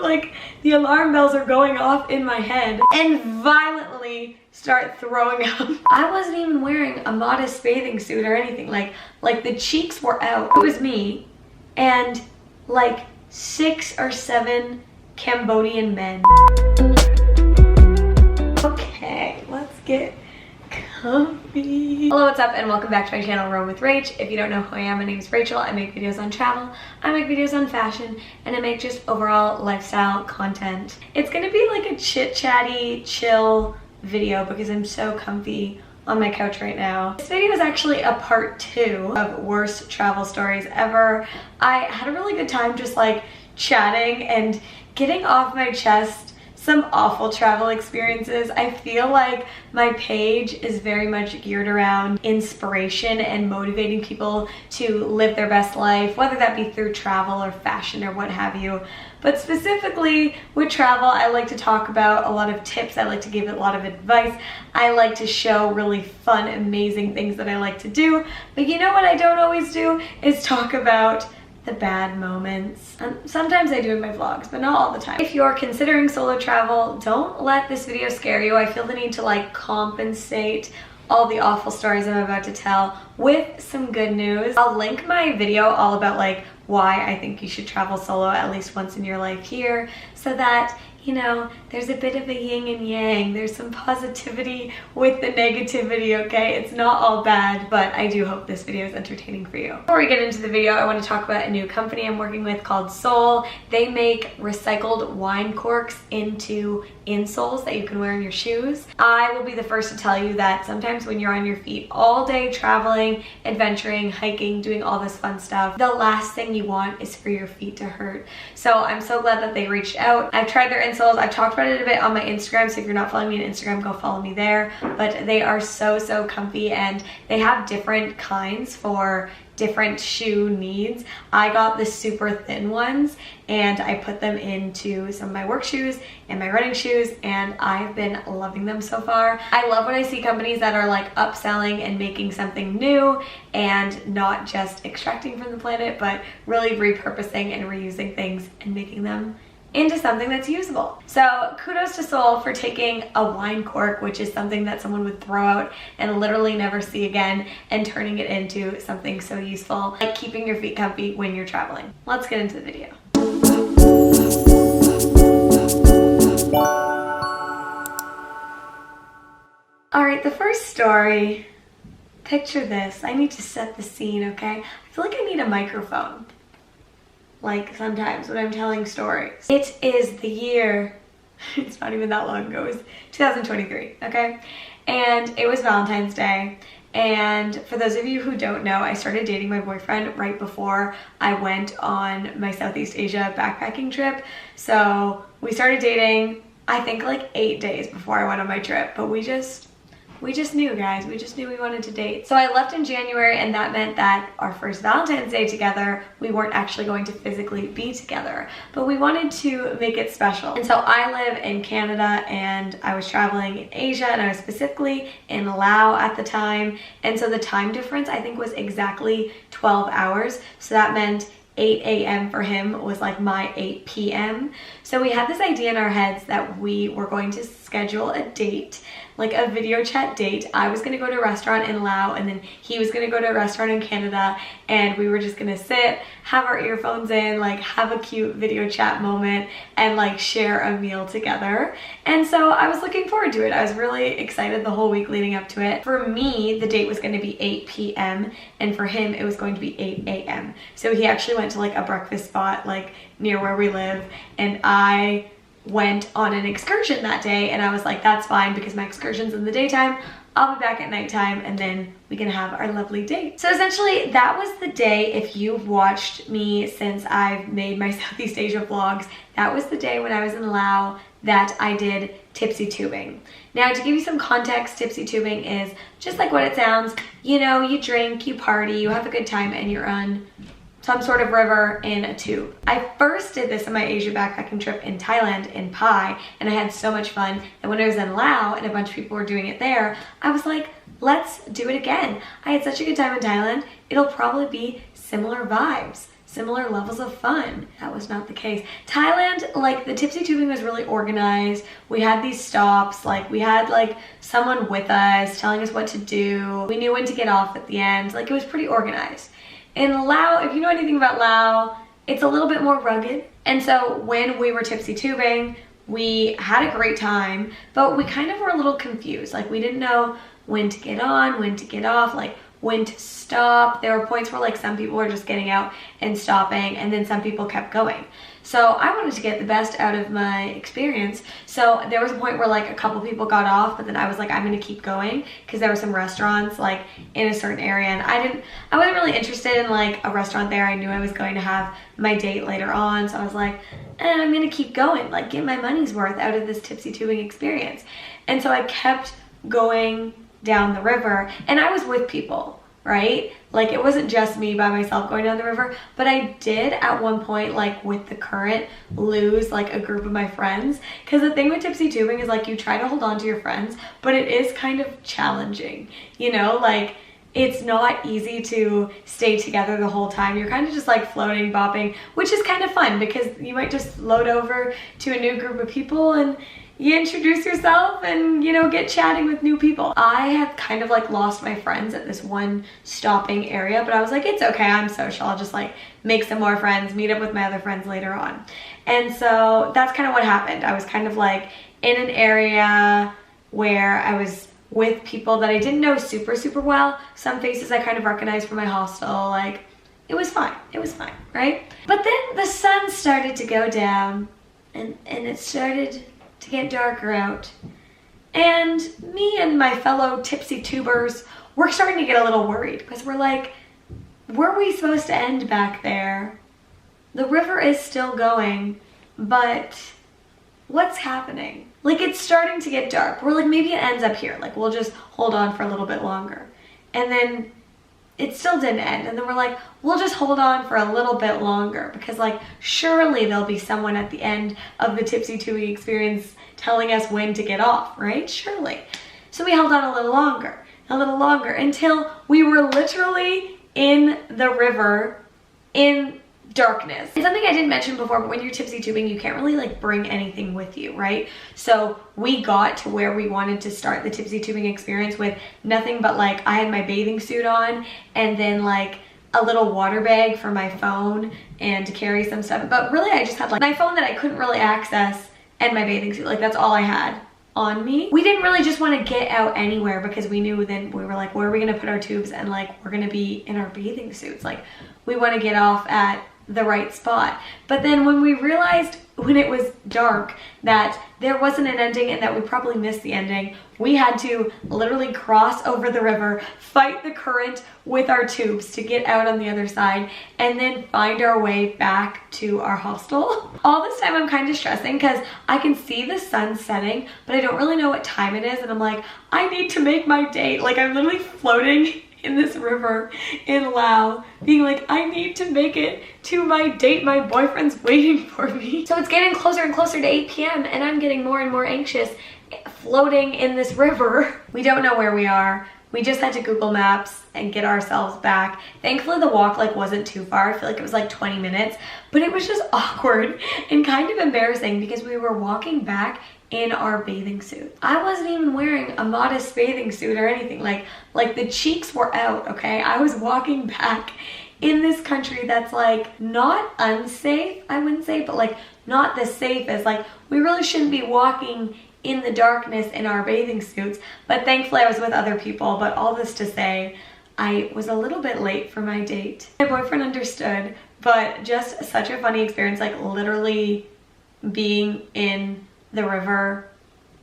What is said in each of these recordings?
like the alarm bells are going off in my head and violently start throwing up. I wasn't even wearing a modest bathing suit or anything. Like the cheeks were out. It was me and like 6 or 7 Cambodian men. Okay, let's get comfy. Hello, what's up, and welcome back to my channel, Roam with Rach. If you don't know who I am, my name is Rachel. I make videos on travel, I make videos on fashion, and I make just overall lifestyle content. It's gonna be like a chit-chatty, chill video because I'm so comfy on my couch right now. This video is actually a part 2 of worst travel stories ever. I had a really good time just like chatting and getting off my chest some awful travel experiences. I feel like my page is very much geared around inspiration and motivating people to live their best life, whether that be through travel or fashion or what have you. But specifically with travel, I like to talk about a lot of tips. I like to give a lot of advice. I like to show really fun, amazing things that I like to do. But you know what I don't always do is talk about the bad moments. Sometimes I do in my vlogs, but not all the time. If you're considering solo travel, don't let this video scare you. I feel the need to like compensate all the awful stories I'm about to tell with some good news. I'll link my video all about like why I think you should travel solo at least once in your life here, so that you know, there's a bit of a yin and yang. There's some positivity with the negativity, okay? It's not all bad, but I do hope this video is entertaining for you. Before we get into the video, I want to talk about a new company I'm working with called Sole. They make recycled wine corks into insoles that you can wear in your shoes. I will be the first to tell you that sometimes when you're on your feet all day traveling, adventuring, hiking, doing all this fun stuff, the last thing you want is for your feet to hurt. So I'm so glad that they reached out. I've tried their insoles. I've talked about it a bit on my Instagram, so if you're not following me on Instagram, go follow me there. But they are so comfy, and they have different kinds for different shoe needs. I got the super thin ones and I put them into some of my work shoes and my running shoes, and I've been loving them so far. I love when I see companies that are like upselling and making something new and not just extracting from the planet, but really repurposing and reusing things and making them into something that's usable. So kudos to Sole for taking a wine cork, which is something that someone would throw out and literally never see again, and turning it into something so useful, like keeping your feet comfy when you're traveling. Let's get into the video. All right, the first story, picture this. I need to set the scene, okay? I feel like I need a microphone. Like sometimes when I'm telling stories. It is the year, it's not even that long ago, it was 2023, okay? And it was Valentine's Day. And for those of you who don't know, I started dating my boyfriend right before I went on my Southeast Asia backpacking trip. So we started dating, I think like 8 days before I went on my trip, but we just knew, guys. We just knew we wanted to date. So I left in January, and that meant that our first Valentine's Day together, we weren't actually going to physically be together, but we wanted to make it special. And so I live in Canada, and I was traveling in Asia, and I was specifically in Laos at the time. And so the time difference, I think, was exactly 12 hours. So that meant 8 a.m. for him was like my 8 p.m. So we had this idea in our heads that we were going to schedule a date, like a video chat date. I was gonna go to a restaurant in Laos, and then he was gonna go to a restaurant in Canada, and we were just gonna sit, have our earphones in, like have a cute video chat moment, and like share a meal together. And so I was looking forward to it. I was really excited the whole week leading up to it. For me, the date was gonna be 8 p.m. and for him, it was going to be 8 a.m. So he actually went to like a breakfast spot like near where we live, and I went on an excursion that day, and I was like, that's fine because my excursion's in the daytime. I'll be back at nighttime, and then we can have our lovely date. So essentially that was the day. If you've watched me since I've made my Southeast Asia vlogs, that was the day when I was in Laos that I did tipsy tubing. Now, to give you some context, tipsy tubing is just like what it sounds. You know, you drink, you party, you have a good time, and you're on some sort of river in a tube. I first did this on my Asia backpacking trip in Thailand, in Pai, and I had so much fun that when I was in Laos and a bunch of people were doing it there, I was like, let's do it again. I had such a good time in Thailand. It'll probably be similar vibes. similar levels of fun. That was not the case. Thailand, like the tipsy tubing was really organized. We had these stops, like we had like someone with us telling us what to do. We knew when to get off at the end. Like it was pretty organized. In Laos, if you know anything about Laos, it's a little bit more rugged. And so when we were tipsy tubing, we had a great time, but we kind of were a little confused. Like we didn't know when to get on, when to get off, like when to stop. There were points where like some people were just getting out and stopping, and then some people kept going. So I wanted to get the best out of my experience. So there was a point where like a couple people got off, but then I was like, I'm gonna keep going, because there were some restaurants like in a certain area, and I wasn't really interested in like a restaurant there. I knew I was going to have my date later on, so I was like, I'm gonna keep going, like get my money's worth out of this tipsy tubing experience. And so I kept going down the river, and I was with people, right? Like it wasn't just me by myself going down the river, but I did at one point, like with the current, lose like a group of my friends. Because the thing with tipsy tubing is like you try to hold on to your friends, but it is kind of challenging, you know, like it's not easy to stay together the whole time. You're kind of just like floating, bopping, which is kind of fun because you might just float over to a new group of people and you introduce yourself and, you know, get chatting with new people. I had kind of like lost my friends at this one stopping area, but I was like, it's okay, I'm social. I'll just like make some more friends, meet up with my other friends later on. And so that's kind of what happened. I was kind of like in an area where I was with people that I didn't know super well. Some faces I kind of recognized from my hostel. Like it was fine, right? But then the sun started to go down and it started to get darker out, and me and my fellow tipsy tubers were starting to get a little worried, because we're like, were we supposed to end back there? The river is still going, but what's happening? Like it's starting to get dark. We're like, maybe it ends up here, like we'll just hold on for a little bit longer. And then it still didn't end, and then we're like, we'll just hold on for a little bit longer, because like surely there'll be someone at the end of the tipsy tubing experience telling us when to get off, right? Surely. So we held on a little longer until we were literally in the river in darkness. And something I didn't mention before, but when you're tipsy tubing, you can't really like bring anything with you, right? So we got to where we wanted to start the tipsy tubing experience with nothing but like, I had my bathing suit on, and then like a little water bag for my phone and to carry some stuff. But really I just had like my phone that I couldn't really access and my bathing suit. Like that's all I had on me. We didn't really just want to get out anywhere, because we knew then we were like, where are we gonna put our tubes? And like we're gonna be in our bathing suits. Like we want to get off at the right spot. But then when we realized when it was dark that there wasn't an ending and that we probably missed the ending, we had to literally cross over the river, fight the current with our tubes to get out on the other side, and then find our way back to our hostel. All this time I'm kind of stressing because I can see the sun setting, but I don't really know what time it is, and I'm like, I need to make my date. Like I'm literally floating in this river in Laos, being like, I need to make it to my date. My boyfriend's waiting for me. So it's getting closer and closer to 8 p.m. and I'm getting more and more anxious floating in this river. We don't know where we are. We just had to Google Maps and get ourselves back. Thankfully the walk like wasn't too far. I feel like it was like 20 minutes, but it was just awkward and kind of embarrassing because we were walking back in our bathing suit. I wasn't even wearing a modest bathing suit or anything. Like the cheeks were out, okay? I was walking back in this country that's like not unsafe, I wouldn't say, but like not the safest. Like we really shouldn't be walking in the darkness in our bathing suits, but thankfully I was with other people. But all this to say, I was a little bit late for my date. My boyfriend understood, but just such a funny experience, like literally being in the river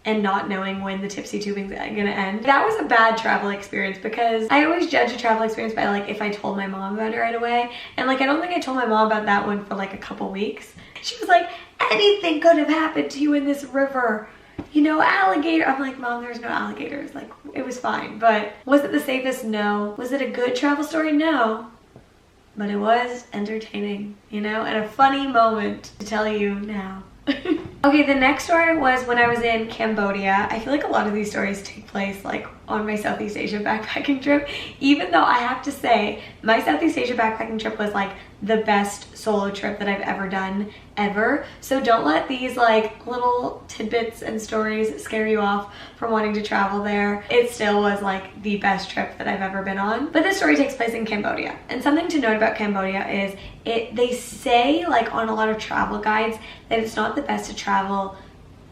and not knowing when the tipsy tubing's gonna end. That was a bad travel experience because I always judge a travel experience by like if I told my mom about it right away, and like I don't think I told my mom about that one for like a couple weeks. She was like, anything could have happened to you in this river, you know, alligator. I'm like, Mom, there's no alligators. Like it was fine. But was it the safest? No. Was it a good travel story? No. But it was entertaining, you know, and a funny moment to tell you now. Okay, the next story was when I was in Cambodia. I feel like a lot of these stories take place like on my Southeast Asia backpacking trip, even though I have to say my Southeast Asia backpacking trip was like the best solo trip that I've ever done ever. So don't let these like little tidbits and stories scare you off from wanting to travel there. It still was like the best trip that I've ever been on. But this story takes place in Cambodia, and something to note about Cambodia is they say like on a lot of travel guides that it's not the best to travel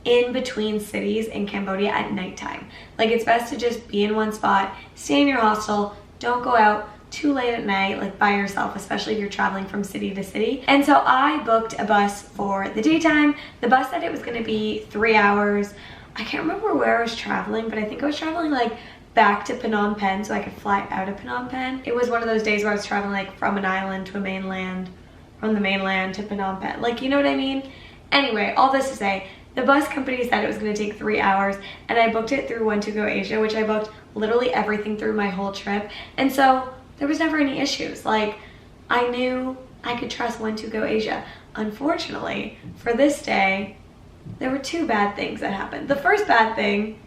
in between cities in Cambodia at nighttime. Like it's best to just be in one spot, stay in your hostel, don't go out too late at night like by yourself, especially if you're traveling from city to city. And so I booked a bus for the daytime. The bus said it was going to be 3 hours. I can't remember where I was traveling, but I think I was traveling like back to Phnom Penh so I could fly out of Phnom Penh. It was one of those days where I was traveling like from an island to a mainland, from the mainland to Phnom Penh, like, you know what I mean? Anyway, all this to say, the bus company said it was going to take 3 hours, and I booked it through One2Go Asia, which I booked literally everything through my whole trip. And so there was never any issues. Like, I knew I could trust One2Go Asia. Unfortunately, for this day, there were 2 bad things that happened. The first bad thing,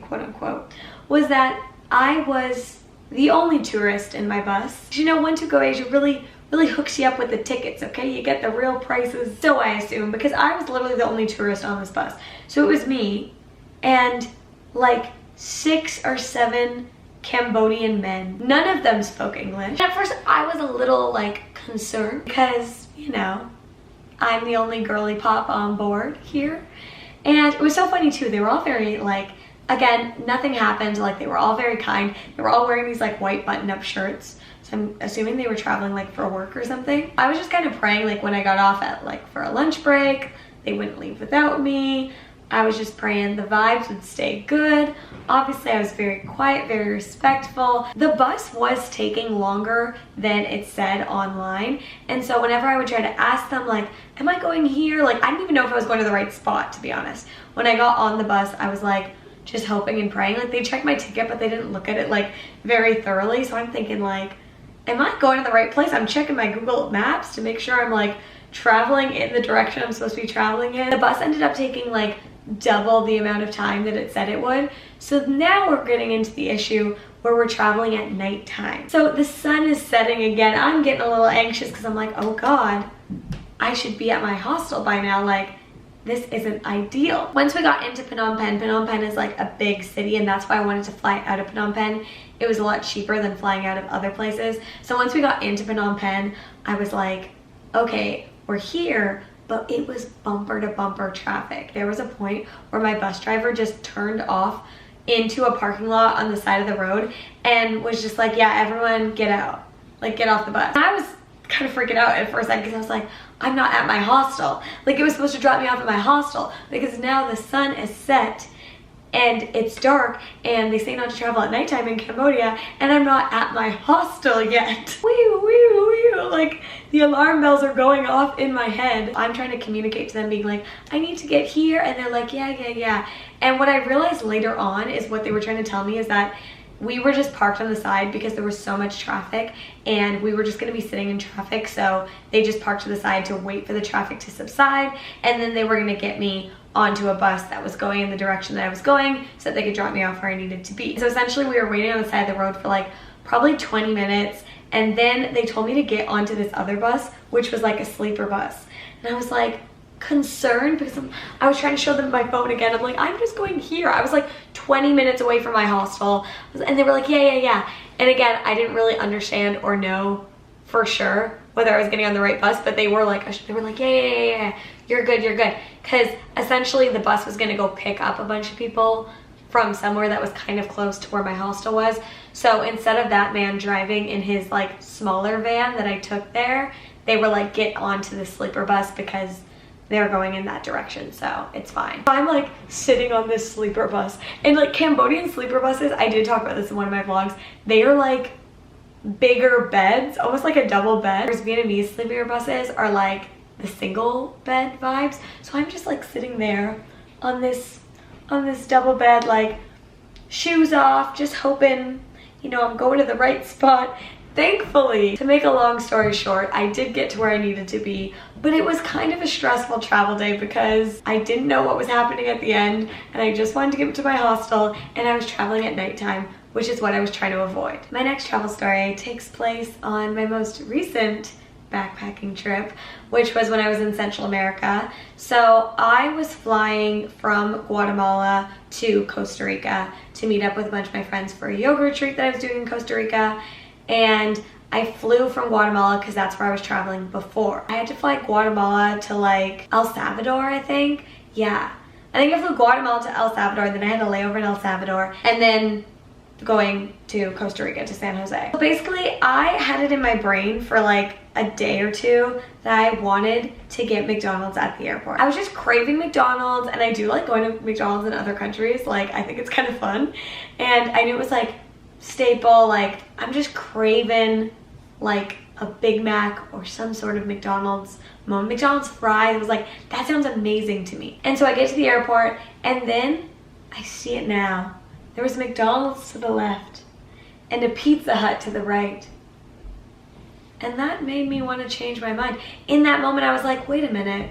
quote unquote, was that I was the only tourist in my bus. You know, One2Go Asia really hooks you up with the tickets, okay? You get the real prices, so I assume, because I was literally the only tourist on this bus. So it was me and like 6 or 7 Cambodian men. None of them spoke English. At first I was a little like concerned because, you know, I'm the only girly pop on board here. And it was so funny too. They were all very like, again, nothing happened. Like they were all very kind. They were all wearing these like white button-up shirts. So I'm assuming they were traveling like for work or something. I was just kind of praying like when I got off at like for a lunch break, they wouldn't leave without me. I was just praying the vibes would stay good. Obviously, I was very quiet, very respectful. The bus was taking longer than it said online. And so whenever I would try to ask them like, am I going here? Like, I didn't even know if I was going to the right spot, to be honest. When I got on the bus, I was like, just hoping and praying. Like, they checked my ticket, but they didn't look at it like very thoroughly. So I'm thinking like, am I going to the right place? I'm checking my Google Maps to make sure I'm like traveling in the direction I'm supposed to be traveling in. The bus ended up taking like double the amount of time that it said it would. So now we're getting into the issue where we're traveling at nighttime. So the sun is setting again. I'm getting a little anxious because I'm like, oh God, I should be at my hostel by now. Like, this isn't ideal. Once we got into Phnom Penh is like a big city, and that's why I wanted to fly out of Phnom Penh. It was a lot cheaper than flying out of other places. So once we got into Phnom Penh, I was like, okay, we're here, but it was bumper to bumper traffic. There was a point where my bus driver just turned off into a parking lot on the side of the road and was just like, yeah, everyone get out, like get off the bus. And I was kind of freaking out at first because I was like, I'm not at my hostel. Like, it was supposed to drop me off at my hostel because now the sun is set and it's dark and they say not to travel at nighttime in Cambodia and I'm not at my hostel yet. Wee, wee, wee, like the alarm bells are going off in my head. I'm trying to communicate to them being like, I need to get here, and they're like, yeah. And what I realized later on is what they were trying to tell me is that we were just parked on the side because there was so much traffic and we were just going to be sitting in traffic, so they just parked to the side to wait for the traffic to subside, and then they were going to get me onto a bus that was going in the direction that I was going so that they could drop me off where I needed to be. So essentially we were waiting on the side of the road for like probably 20 minutes, and then they told me to get onto this other bus, which was like a sleeper bus. And I was like concerned because I was trying to show them my phone again. I'm like, I'm just going here. I was like 20 minutes away from my hostel, and they were like, yeah. And again, I didn't really understand or know for sure whether I was getting on the right bus, but they were like, yeah, you're good. Because essentially the bus was gonna go pick up a bunch of people from somewhere that was kind of close to where my hostel was. So instead of that man driving in his like smaller van that I took there, they were like, get onto the sleeper bus because they're going in that direction, so it's fine. I'm like sitting on this sleeper bus, and like Cambodian sleeper buses, I did talk about this in one of my vlogs, they are like bigger beds, almost like a double bed. Whereas Vietnamese sleeper buses are like the single bed vibes. So I'm just like sitting there on this double bed, like shoes off, just hoping, you know, I'm going to the right spot. Thankfully, to make a long story short, I did get to where I needed to be, but it was kind of a stressful travel day because I didn't know what was happening at the end, and I just wanted to get to my hostel, and I was traveling at nighttime, which is what I was trying to avoid. My next travel story takes place on my most recent backpacking trip, which was when I was in Central America. So I was flying from Guatemala to Costa Rica to meet up with a bunch of my friends for a yoga retreat that I was doing in Costa Rica. And I flew from Guatemala because that's where I was traveling before. I had to fly Guatemala to like El Salvador, I think. Yeah, I think I flew Guatemala to El Salvador, then I had a layover in El Salvador, and then going to Costa Rica to San Jose. So basically, I had it in my brain for like a day or two that I wanted to get McDonald's at the airport. I was just craving McDonald's, and I do like going to McDonald's in other countries. Like, I think it's kind of fun. And I knew it was like staple, like I'm just craving like a Big Mac or some sort of McDonald's fries. I was like, that sounds amazing to me. And so I get to the airport, and then I see it now. There was McDonald's to the left and a Pizza Hut to the right. And that made me want to change my mind. In that moment, I was like, wait a minute,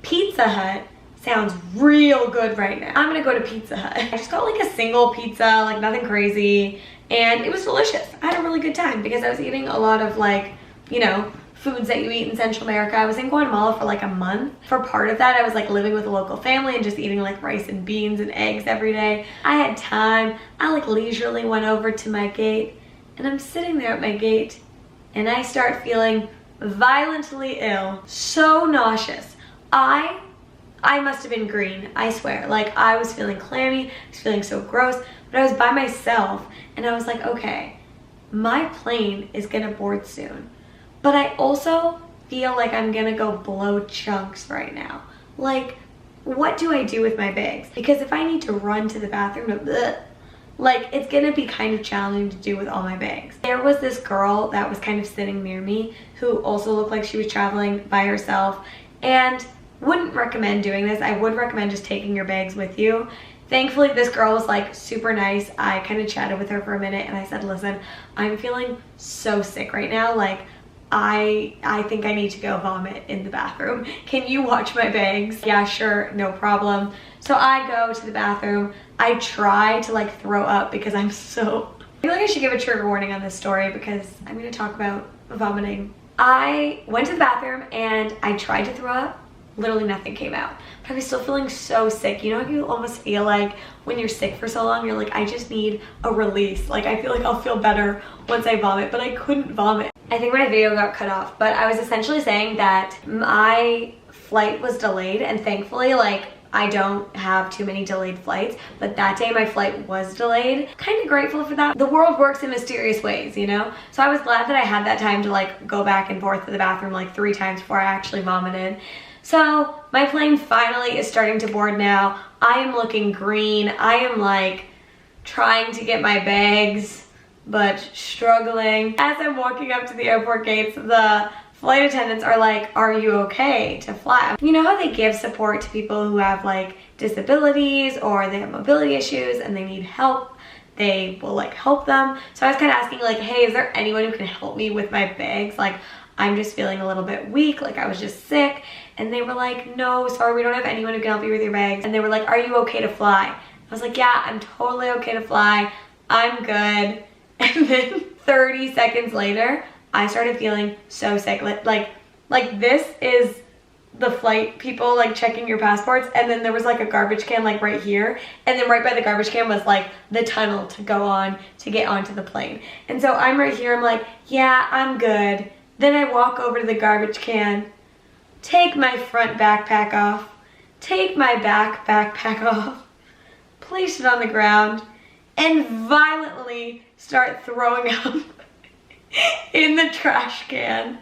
Pizza Hut sounds real good right now. I'm gonna go to Pizza Hut. I just got like a single pizza, like nothing crazy, and it was delicious. I had a really good time because I was eating a lot of like, you know, foods that you eat in Central America. I was in Guatemala for like a month. For part of that, I was like living with a local family and just eating like rice and beans and eggs every day. I had time. I like leisurely went over to my gate, and I'm sitting there at my gate, and I start feeling violently ill, so nauseous. I must have been green, I swear. Like, I was feeling clammy, I was feeling so gross, but I was by myself, and I was like, okay, my plane is gonna board soon, but I also feel like I'm gonna go blow chunks right now. Like, what do I do with my bags? Because if I need to run to the bathroom, like, it's gonna be kind of challenging to do with all my bags. There was this girl that was kind of sitting near me who also looked like she was traveling by herself, and wouldn't recommend doing this. I would recommend just taking your bags with you. Thankfully, this girl was like super nice. I kind of chatted with her for a minute, and I said, listen, I'm feeling so sick right now. Like, I think I need to go vomit in the bathroom. Can you watch my bags? Yeah, sure, no problem. So I go to the bathroom. I try to like throw up because I feel like I should give a trigger warning on this story because I'm gonna talk about vomiting. I went to the bathroom and I tried to throw up. Literally nothing came out, but I was still feeling so sick. You know how you almost feel like when you're sick for so long, you're like, I just need a release. Like, I feel like I'll feel better once I vomit, but I couldn't vomit. I think my video got cut off, but I was essentially saying that my flight was delayed, and thankfully, like, I don't have too many delayed flights, but that day my flight was delayed. Kind of grateful for that. The world works in mysterious ways, you know? So I was glad that I had that time to like go back and forth to the bathroom like 3 times before I actually vomited. So my plane finally is starting to board now. I am looking green. I am like trying to get my bags, but struggling. As I'm walking up to the airport gates, the flight attendants are like, are you okay to fly? You know how they give support to people who have like disabilities or they have mobility issues and they need help? They will like help them. So I was kind of asking like, hey, is there anyone who can help me with my bags? Like, I'm just feeling a little bit weak, like I was just sick. And they were like, no, sorry, we don't have anyone who can help you with your bags. And they were like, are you okay to fly? I was like, yeah, I'm totally okay to fly. I'm good. And then 30 seconds later, I started feeling so sick. Like this is the flight people like checking your passports, and then there was like a garbage can like right here, and then right by the garbage can was like the tunnel to go on to get onto the plane. And so I'm right here, I'm like, yeah, I'm good. Then I walk over to the garbage can, take my front backpack off, take my back backpack off, place it on the ground, and violently start throwing up in the trash can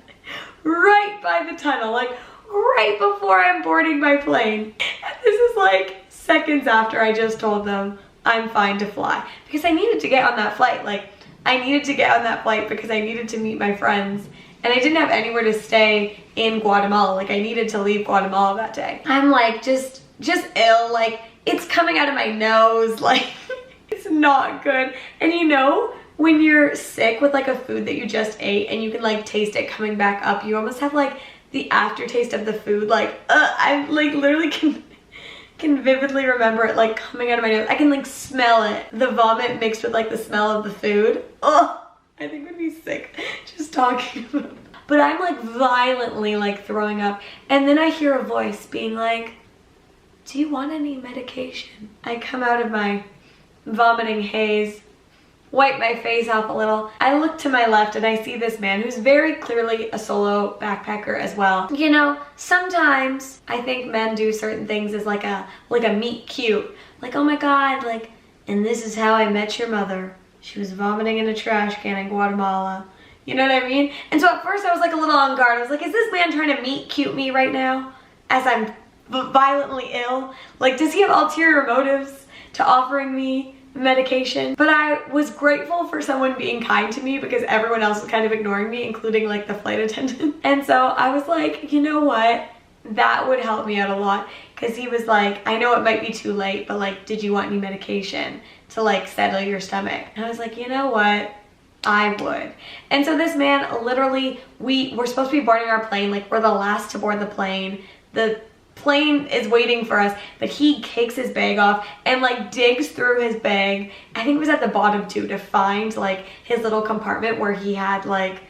right by the tunnel, like right before I'm boarding my plane. And this is like seconds after I just told them I'm fine to fly, because I needed to get on that flight. Like, I needed to get on that flight because I needed to meet my friends, and I didn't have anywhere to stay in Guatemala. Like, I needed to leave Guatemala that day. I'm like just ill, like it's coming out of my nose, like it's not good. And you know when you're sick with like a food that you just ate and you can like taste it coming back up, you almost have like the aftertaste of the food. Like, I like literally can vividly remember it like coming out of my nose. I can like smell it. The vomit mixed with like the smell of the food. Oh, I think I'd be sick just talking about it. But I'm like violently like throwing up. And then I hear a voice being like, do you want any medication? I come out of my vomiting haze, wipe my face off a little. I look to my left and I see this man who's very clearly a solo backpacker as well. You know, sometimes I think men do certain things as like a meet cute. Like, oh my God, like, and this is how I met your mother. She was vomiting in a trash can in Guatemala. You know what I mean? And so at first I was like a little on guard. I was like, is this man trying to meet cute me right now as I'm violently ill? Like, does he have ulterior motives to offering me medication? But I was grateful for someone being kind to me because everyone else was kind of ignoring me, including like the flight attendant. And so I was like, you know what? That would help me out a lot. Because he was like, I know it might be too late, but like, did you want any medication to like settle your stomach? And I was like, you know what? I would. And so this man, literally, we're supposed to be boarding our plane. Like, we're the last to board the plane. The plane is waiting for us, but he takes his bag off and like digs through his bag. I think it was at the bottom too, to find like his little compartment where he had like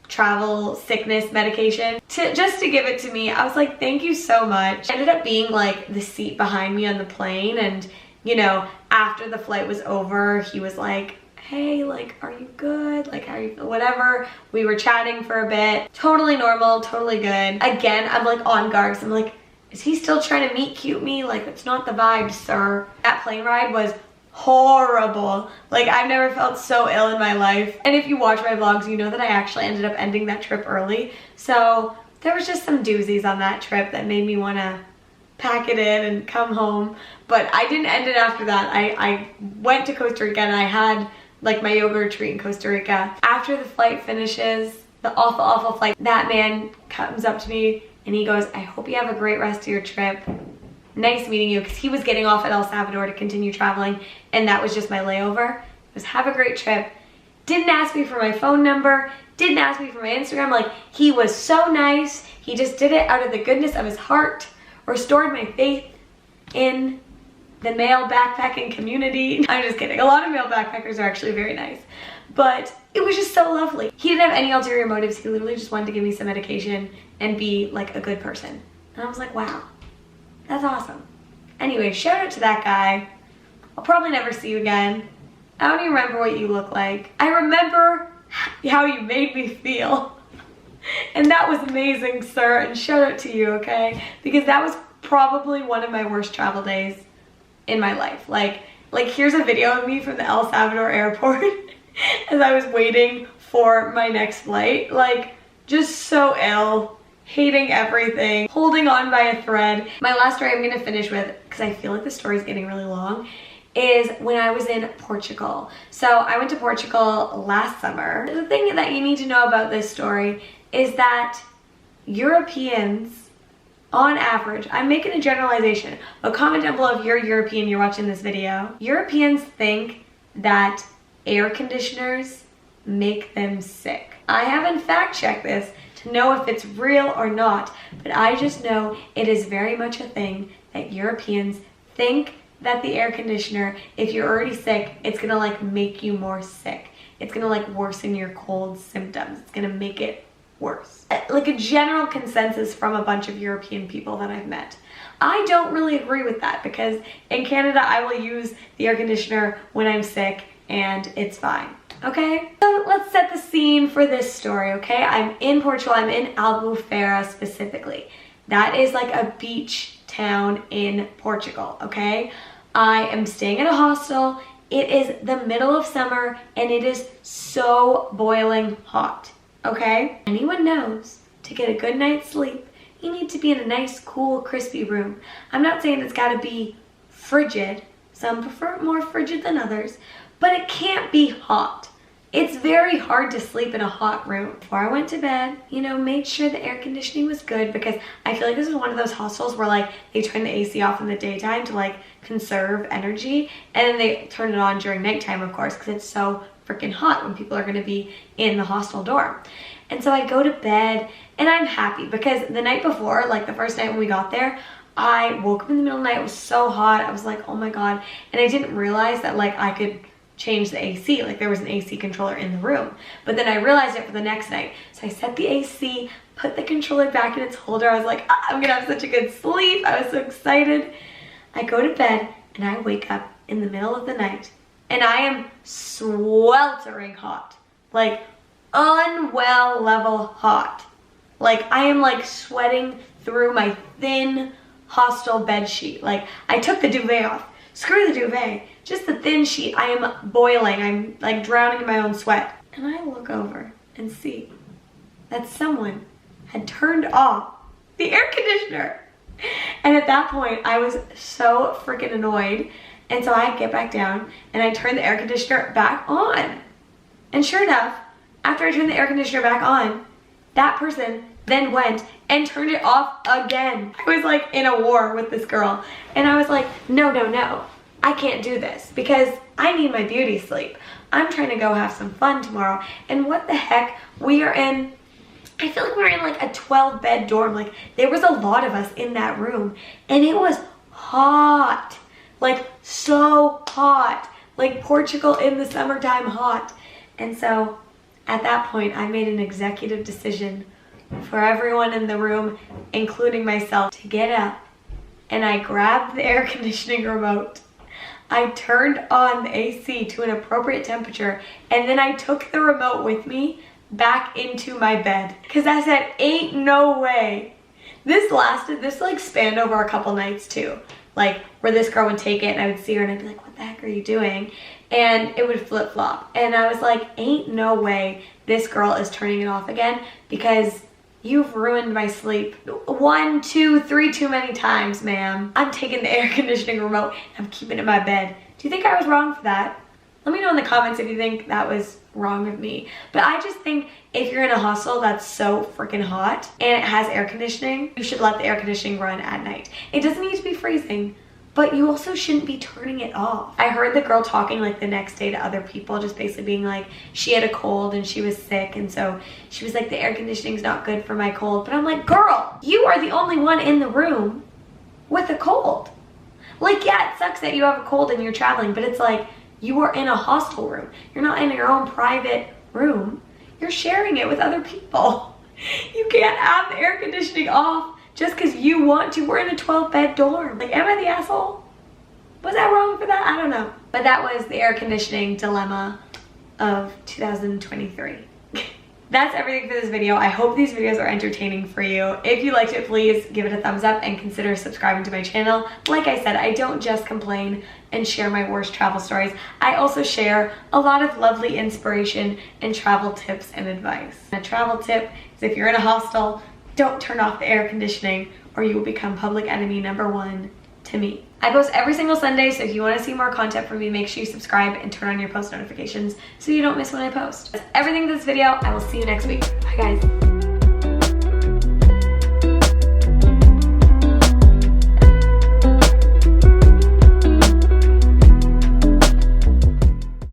travel sickness medication just to give it to me. I was like, thank you so much. It ended up being like the seat behind me on the plane, and you know, after the flight was over, he was like, hey, like, are you good? Like, how are you, whatever. We were chatting for a bit. Totally normal, totally good. Again, I'm like on guard, so I'm like, is he still trying to meet cute me? Like, it's not the vibe, sir. That plane ride was horrible. Like, I've never felt so ill in my life. And if you watch my vlogs, you know that I actually ended up ending that trip early. So there was just some doozies on that trip that made me want to pack it in and come home. But I didn't end it after that. I went to Costa Rica and I had like my yoga retreat in Costa Rica. After the flight finishes, the awful flight, that man comes up to me and he goes, I hope you have a great rest of your trip. Nice meeting you, because he was getting off at El Salvador to continue traveling, and that was just my layover. It was, have a great trip. Didn't ask me for my phone number, didn't ask me for my Instagram. Like, he was so nice. He just did it out of the goodness of his heart, restored my faith in the male backpacking community. I'm just kidding. A lot of male backpackers are actually very nice, but it was just so lovely. He didn't have any ulterior motives. He literally just wanted to give me some medication and be like a good person. And I was like, wow, that's awesome. Anyway, shout out to that guy. I'll probably never see you again. I don't even remember what you look like. I remember how you made me feel. And that was amazing, sir. And shout out to you, okay? Because that was probably one of my worst travel days in my life. Like here's a video of me from the El Salvador airport as I was waiting for my next flight. Like, just so ill, hating everything, holding on by a thread. My last story I'm gonna finish with, because I feel like the story's getting really long, is when I was in Portugal. So I went to Portugal last summer. The thing that you need to know about this story is that Europeans, on average, I'm making a generalization, but comment down below if you're European, you're watching this video. Europeans think that air conditioners make them sick. I haven't fact checked this to know if it's real or not, but I just know it is very much a thing that Europeans think that the air conditioner, if you're already sick, it's gonna like make you more sick. It's gonna like worsen your cold symptoms. It's gonna make it worse. Like a general consensus from a bunch of European people that I've met. I don't really agree with that, because in Canada I will use the air conditioner when I'm sick and it's fine. Okay, so let's set the scene for this story, okay? I'm in Portugal, I'm in Albufeira specifically. That is like a beach town in Portugal, okay? I am staying in a hostel. It is the middle of summer and it is so boiling hot, okay? Anyone knows to get a good night's sleep, you need to be in a nice, cool, crispy room. I'm not saying it's gotta be frigid. Some prefer it more frigid than others, but it can't be hot. It's very hard to sleep in a hot room. Before I went to bed, you know, made sure the air conditioning was good, because I feel like this is one of those hostels where like they turn the AC off in the daytime to like conserve energy, and then they turn it on during nighttime, of course, because it's so freaking hot when people are gonna be in the hostel dorm. And so I go to bed and I'm happy because the night before, like the first night when we got there, I woke up in the middle of the night, it was so hot. I was like, oh my God. And I didn't realize that like I could change the AC, like there was an AC controller in the room. But then I realized it for the next night. So I set the AC, put the controller back in its holder. I was like, I'm gonna have such a good sleep. I was so excited. I go to bed and I wake up in the middle of the night and I am sweltering hot, like unwell level hot. Like I am like sweating through my thin hostel bed sheet. Like I took the duvet off. Screw the duvet, just the thin sheet. I am boiling. I'm like drowning in my own sweat. And I look over and see that someone had turned off the air conditioner. And at that point, I was so freaking annoyed. And so I get back down and I turn the air conditioner back on. And sure enough, after I turned the air conditioner back on, that person then went and turned it off again. I was like in a war with this girl. And I was like, no, no, no. I can't do this because I need my beauty sleep. I'm trying to go have some fun tomorrow. And what the heck? We are in, I feel like we're in like a 12-bed dorm. Like there was a lot of us in that room. And it was hot. Like so hot. Like Portugal in the summertime hot. And so at that point, I made an executive decision for everyone in the room, including myself, to get up. And I grabbed the air conditioning remote. I turned on the AC to an appropriate temperature. And then I took the remote with me back into my bed. Because I said, ain't no way. This like spanned over a couple nights too. Like where this girl would take it and I would see her and I'd be like, what the heck are you doing? And it would flip flop. And I was like, ain't no way this girl is turning it off again because you've ruined my sleep 1, 2, 3 too many times, ma'am. I'm taking the air conditioning remote and I'm keeping it in my bed. Do you think I was wrong for that? Let me know in the comments if you think that was wrong of me. But I just think if you're in a hostel that's so freaking hot and it has air conditioning, you should let the air conditioning run at night. It doesn't need to be freezing, but you also shouldn't be turning it off. I heard the girl talking like the next day to other people, just basically being like, she had a cold and she was sick. And so she was like, the air conditioning's not good for my cold. But I'm like, girl, you are the only one in the room with a cold. Like, yeah, it sucks that you have a cold and you're traveling, but it's like, you are in a hostel room. You're not in your own private room. You're sharing it with other people. You can't have the air conditioning off just because you want to. We're in a 12-bed dorm. Like, am I the asshole? Was I wrong for that? I don't know. But that was the air conditioning dilemma of 2023. That's everything for this video. I hope these videos are entertaining for you. If you liked it, please give it a thumbs up and consider subscribing to my channel. Like I said, I don't just complain and share my worst travel stories. I also share a lot of lovely inspiration and travel tips and advice. A travel tip is if you're in a hostel, don't turn off the air conditioning or you will become public enemy #1 to me. I post every single Sunday, so if you want to see more content from me, make sure you subscribe and turn on your post notifications so you don't miss when I post. That's everything in this video. I will see you next week. Bye guys.